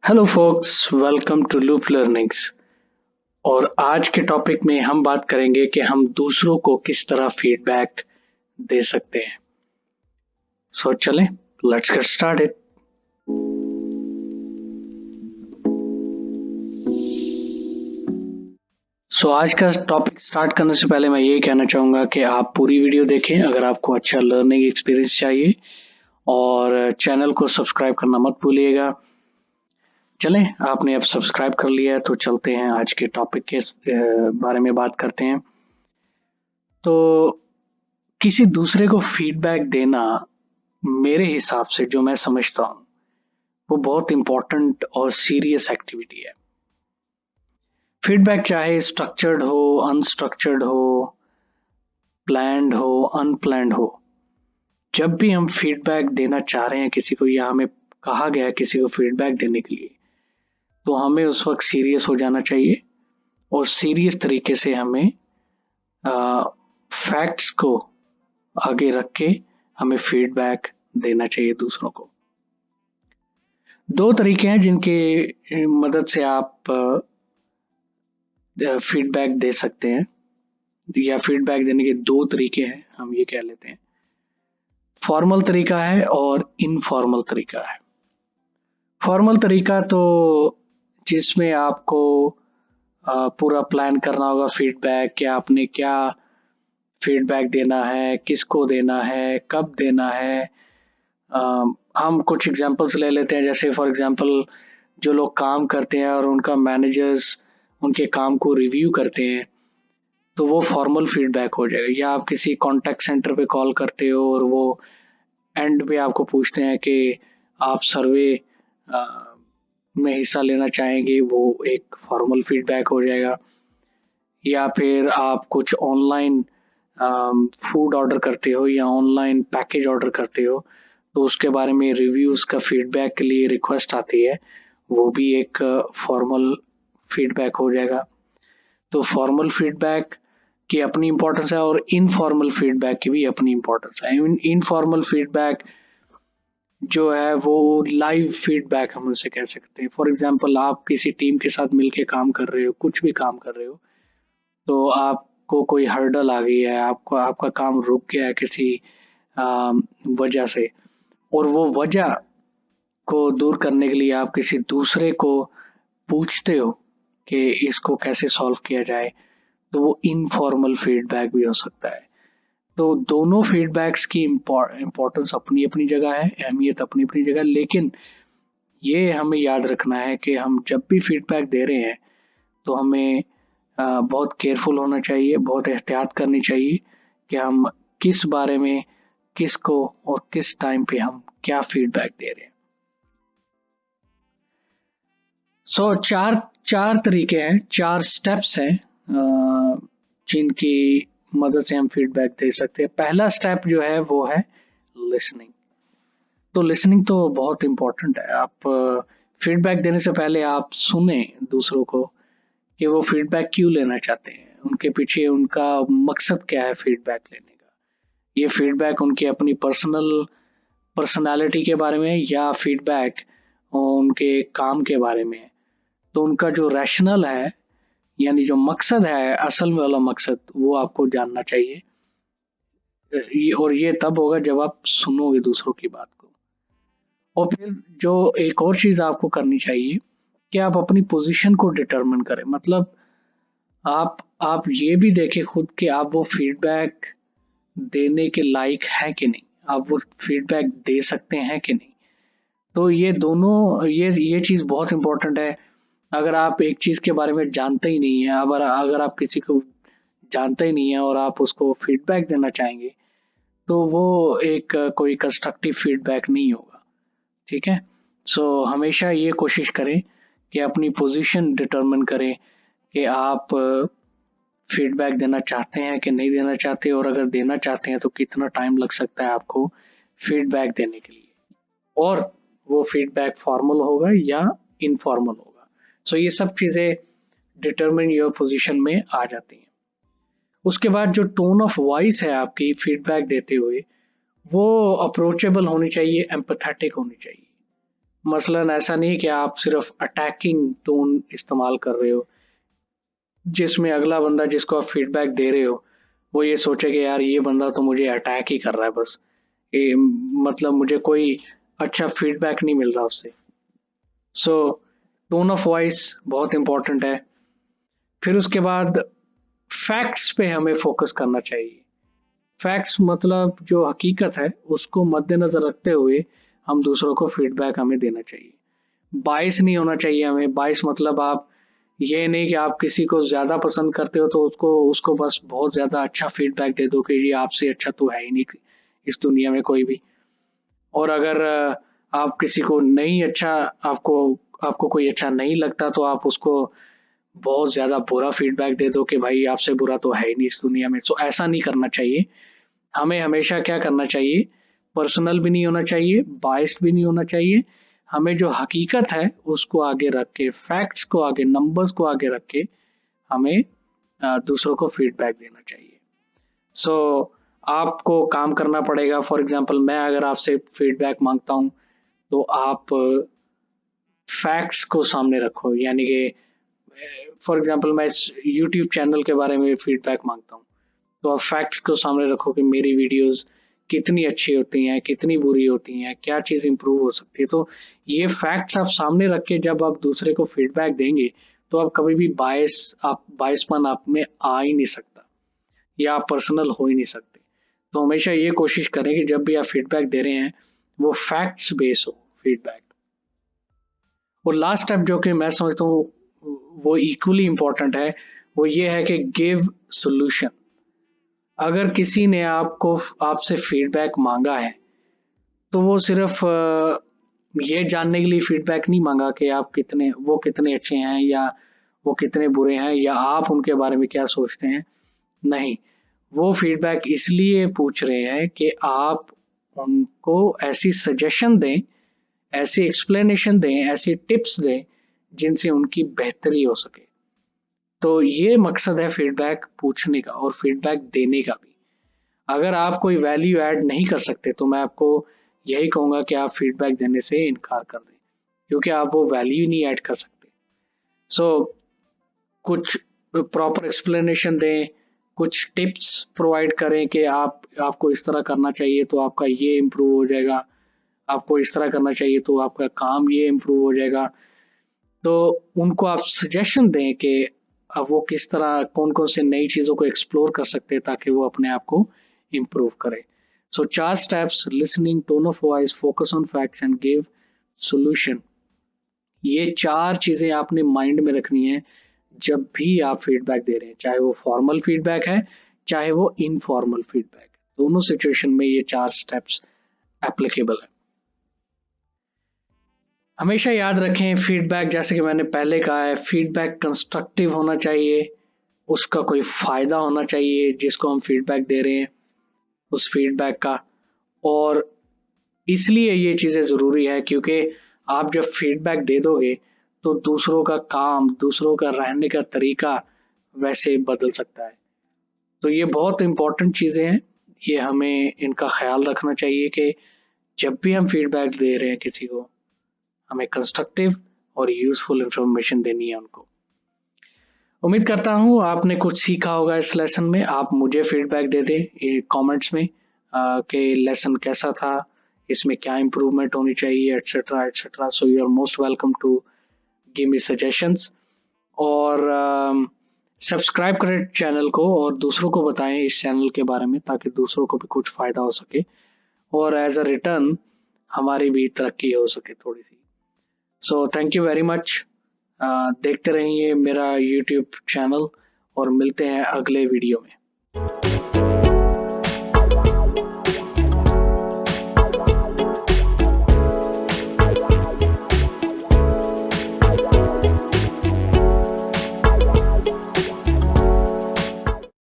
Hello folks, welcome to loop learnings. और आज के टॉपिक में हम बात करेंगे कि हम दूसरों को किस तरह फीडबैक दे सकते हैं। सो चलें, लेट्स गेट स्टार्टेड। आज का टॉपिक स्टार्ट करने से पहले मैं ये कहना चाहूँगा कि आप पूरी वीडियो देखें अगर आपको अच्छा लर्निंग एक्सपीरियंस चाहिए, और चैनल को सब्सक्राइब करना मत भूलिएगा। चलें, आपने अब सब्सक्राइब कर लिया है तो चलते हैं आज के टॉपिक के बारे में बात करते हैं। तो किसी दूसरे को फीडबैक देना, मेरे हिसाब से जो मैं समझता हूँ, वो बहुत इम्पोर्टेंट और सीरियस एक्टिविटी है। फीडबैक चाहे स्ट्रक्चर्ड हो, अनस्ट्रक्चर्ड हो, प्लान्ड हो, अनप्लान्ड हो, जब भी हम फीडबैक देना चाह रहे हैं किसी को, या हमें कहा गया है किसी को फीडबैक देने के लिए, तो हमें उस वक्त सीरियस हो जाना चाहिए और सीरियस तरीके से हमें फैक्ट्स को आगे रख के हमें फीडबैक देना चाहिए दूसरों को। दो तरीके हैं जिनके मदद से आप फीडबैक दे सकते हैं, या फीडबैक देने के दो तरीके हैं, हम ये कह लेते हैं। फॉर्मल तरीका है और इनफॉर्मल तरीका है। फॉर्मल तरीका तो जिसमें आपको पूरा प्लान करना होगा फीडबैक, कि आपने क्या फीडबैक देना है, किसको देना है, कब देना है। हम कुछ एग्जांपल्स ले लेते हैं, जैसे फॉर एग्जांपल जो लोग काम करते हैं और उनका मैनेजर्स उनके काम को रिव्यू करते हैं, तो वो फॉर्मल फीडबैक हो जाएगा। या आप किसी कॉन्टैक्ट सेंटर पे कॉल करते हो और वो एंड पे आपको पूछते हैं कि आप सर्वे में हिस्सा लेना चाहेंगे, वो एक फॉर्मल फीडबैक हो जाएगा। या फिर आप कुछ ऑनलाइन फूड ऑर्डर करते हो या ऑनलाइन पैकेज ऑर्डर करते हो, तो उसके बारे में रिव्यूज़ का फीडबैक के लिए रिक्वेस्ट आती है, वो भी एक फॉर्मल फीडबैक हो जाएगा। तो फॉर्मल फीडबैक की अपनी इम्पोर्टेंस है और इनफॉर्मल फीडबैक की भी अपनी इम्पोर्टेंस है। इनफॉर्मल फीडबैक जो है वो लाइव फीडबैक हम उसे कह सकते हैं। फॉर एग्जांपल, आप किसी टीम के साथ मिलके काम कर रहे हो, कुछ भी काम कर रहे हो, तो आपको कोई हर्डल आ गई है, आपको आपका काम रुक गया है किसी वजह से, और वो वजह को दूर करने के लिए आप किसी दूसरे को पूछते हो कि इसको कैसे सॉल्व किया जाए, तो वो इनफॉर्मल फीडबैक भी हो सकता है। तो दोनों फीडबैक्स की इम्पोर्टेंस अपनी अपनी जगह है, अहमियत अपनी अपनी जगह, लेकिन ये हमें याद रखना है कि हम जब भी फीडबैक दे रहे हैं तो हमें बहुत केयरफुल होना चाहिए, बहुत एहतियात करनी चाहिए कि हम किस बारे में, किसको और किस टाइम पे हम क्या फीडबैक दे रहे हैं। चार चार तरीके हैं, चार स्टेप्स हैं जिनकी मदद से हम फीडबैक दे सकते हैं। पहला स्टेप जो है वो है लिसनिंग। तो लिसनिंग तो बहुत इम्पोर्टेंट है। आप फीडबैक देने से पहले आप सुने दूसरों को कि वो फीडबैक क्यों लेना चाहते हैं, उनके पीछे उनका मकसद क्या है फीडबैक लेने का। ये फीडबैक उनकी अपनी पर्सनालिटी के बारे में, या फीडबैक उनके काम के बारे में है। तो उनका जो रैशनल है, यानी जो मकसद है, असल में वाला मकसद, वो आपको जानना चाहिए। और ये तब होगा जब आप सुनोगे दूसरों की बात को। और फिर जो एक और चीज आपको करनी चाहिए कि आप अपनी पोजीशन को डिटरमिन करें। मतलब आप ये भी देखें खुद कि आप वो फीडबैक देने के लायक है कि नहीं, आप वो फीडबैक दे सकते हैं कि नहीं। तो ये दोनों, ये चीज बहुत इंपॉर्टेंट है। अगर आप एक चीज के बारे में जानते ही नहीं है, अगर अगर आप किसी को जानते ही नहीं है और आप उसको फीडबैक देना चाहेंगे, तो वो एक कोई कंस्ट्रक्टिव फीडबैक नहीं होगा। ठीक है। हमेशा ये कोशिश करें कि अपनी पोजीशन डिटरमिन करें कि आप फीडबैक देना चाहते हैं कि नहीं देना चाहते, और अगर देना चाहते हैं तो कितना टाइम लग सकता है आपको फीडबैक देने के लिए, और वो फीडबैक फॉर्मल होगा या इनफॉर्मल होगा। ये सब चीजें डिटरमिन योर पोजीशन में आ जाती हैं। उसके बाद जो टोन ऑफ वॉइस है आपकी फीडबैक देते हुए, वो अप्रोचेबल होनी चाहिए, एम्पैथेटिक होनी चाहिए। मसलन ऐसा नहीं कि आप सिर्फ अटैकिंग टोन इस्तेमाल कर रहे हो, जिसमें अगला बंदा जिसको आप फीडबैक दे रहे हो वो ये सोचे कि यार ये बंदा तो मुझे अटैक ही कर रहा है बस, ये मतलब मुझे कोई अच्छा फीडबैक नहीं मिल रहा उससे। सो टोन ऑफ वॉइस बहुत इंपॉर्टेंट है। फिर उसके बाद फैक्ट्स पे हमें फोकस करना चाहिए। फैक्ट्स मतलब जो हकीकत है उसको मद्देनजर रखते हुए हम दूसरों को फीडबैक हमें देना चाहिए। बाइस नहीं होना चाहिए हमें। बाइस मतलब आप ये नहीं कि आप किसी को ज्यादा पसंद करते हो तो उसको उसको बस बहुत ज्यादा अच्छा फीडबैक दे दो कि ये आपसे अच्छा तो है ही नहीं इस दुनिया में कोई भी। और अगर आप किसी को नहीं अच्छा, आपको आपको कोई अच्छा नहीं लगता तो आप उसको बहुत ज्यादा बुरा फीडबैक दे दो कि भाई आपसे बुरा तो है ही नहीं इस दुनिया में। सो ऐसा नहीं करना चाहिए। हमें हमेशा क्या करना चाहिए, पर्सनल भी नहीं होना चाहिए, बाइस्ड भी नहीं होना चाहिए। हमें जो हकीकत है उसको आगे रख के, फैक्ट्स को आगे, नंबर्स को आगे रख के हमें दूसरों को फीडबैक देना चाहिए। सो आपको काम करना पड़ेगा। फॉर एग्जांपल मैं अगर आपसे फीडबैक मांगता हूँ तो आप फैक्ट्स को सामने रखो, यानी कि फॉर एग्जांपल मैं इस यूट्यूब चैनल के बारे में फीडबैक मांगता हूँ तो आप फैक्ट्स को सामने रखो कि मेरी वीडियोस कितनी अच्छी होती हैं, कितनी बुरी होती हैं, क्या चीज़ इंप्रूव हो सकती है। तो ये फैक्ट्स आप सामने रख के जब आप दूसरे को फीडबैक देंगे तो आप कभी भी बायसपन आप में आ ही नहीं सकता, या आप पर्सनल हो ही नहीं सकते। तो हमेशा ये कोशिश करें कि जब भी आप फीडबैक दे रहे हैं वो फैक्ट्स बेस हो फीडबैक। और लास्ट स्टेप जो कि मैं समझता हूँ वो इक्वली इम्पोर्टेंट है, वो ये है कि गिव सोल्यूशन। अगर किसी ने आपको आपसे फीडबैक मांगा है तो वो सिर्फ ये जानने के लिए फीडबैक नहीं मांगा कि आप कितने, वो कितने अच्छे हैं या वो कितने बुरे हैं या आप उनके बारे में क्या सोचते हैं। नहीं, वो फीडबैक इसलिए पूछ रहे हैं कि आप उनको ऐसी सजेशन दें, ऐसी एक्सप्लेनेशन दें, ऐसी टिप्स दें जिनसे उनकी बेहतरी हो सके। तो ये मकसद है फीडबैक पूछने का और फीडबैक देने का भी। अगर आप कोई वैल्यू ऐड नहीं कर सकते तो मैं आपको यही कहूंगा कि आप फीडबैक देने से इनकार कर दें, क्योंकि आप वो वैल्यू नहीं ऐड कर सकते। सो कुछ प्रॉपर एक्सप्लेनेशन दें, कुछ टिप्स प्रोवाइड करें कि आप आपको इस तरह करना चाहिए तो आपका ये इम्प्रूव हो जाएगा, आपको इस तरह करना चाहिए तो आपका काम ये इम्प्रूव हो जाएगा। तो उनको आप सजेशन दें कि अब वो किस तरह कौन कौन से नई चीज़ों को एक्सप्लोर कर सकते हैं ताकि वो अपने आप को इम्प्रूव करें। सो 4 steps: listening, tone of voice, focus on facts and give solution. ये 4 चीज़ें आपने माइंड में रखनी है जब भी आप फीडबैक दे रहे हैं, चाहे वो फॉर्मल फीडबैक है, चाहे वो इनफॉर्मल फीडबैक है। दोनों सिचुएशन में ये 4 स्टेप्स एप्लीकेबल है। हमेशा याद रखें फीडबैक, जैसे कि मैंने पहले कहा है, फीडबैक कंस्ट्रक्टिव होना चाहिए, उसका कोई फ़ायदा होना चाहिए जिसको हम फीडबैक दे रहे हैं उस फीडबैक का। और इसलिए ये चीज़ें ज़रूरी है क्योंकि आप जब फीडबैक दे दोगे तो दूसरों का काम, दूसरों का रहने का तरीका वैसे बदल सकता है। तो ये बहुत इम्पोर्टेंट चीज़ें हैं, ये हमें इनका ख्याल रखना चाहिए कि जब भी हम फीडबैक दे रहे हैं किसी को, हमें कंस्ट्रक्टिव और यूज़फुल इंफॉर्मेशन देनी है उनको। उम्मीद करता हूँ आपने कुछ सीखा होगा इस लेसन में। आप मुझे फीडबैक दे दें ये कमेंट्स में कि लेसन कैसा था, इसमें क्या इम्प्रूवमेंट होनी चाहिए, etcetera etcetera. So you are most welcome to give me suggestions. और सब्सक्राइब करें चैनल को और दूसरों को बताएं इस चैनल के बारे में ताकि दूसरों को भी कुछ फ़ायदा हो सके और एज अ रिटर्न हमारी भी तरक्की हो सके थोड़ी सी। So thank you very much. देखते रहिए मेरा यूट्यूब चैनल और मिलते हैं अगले वीडियो में।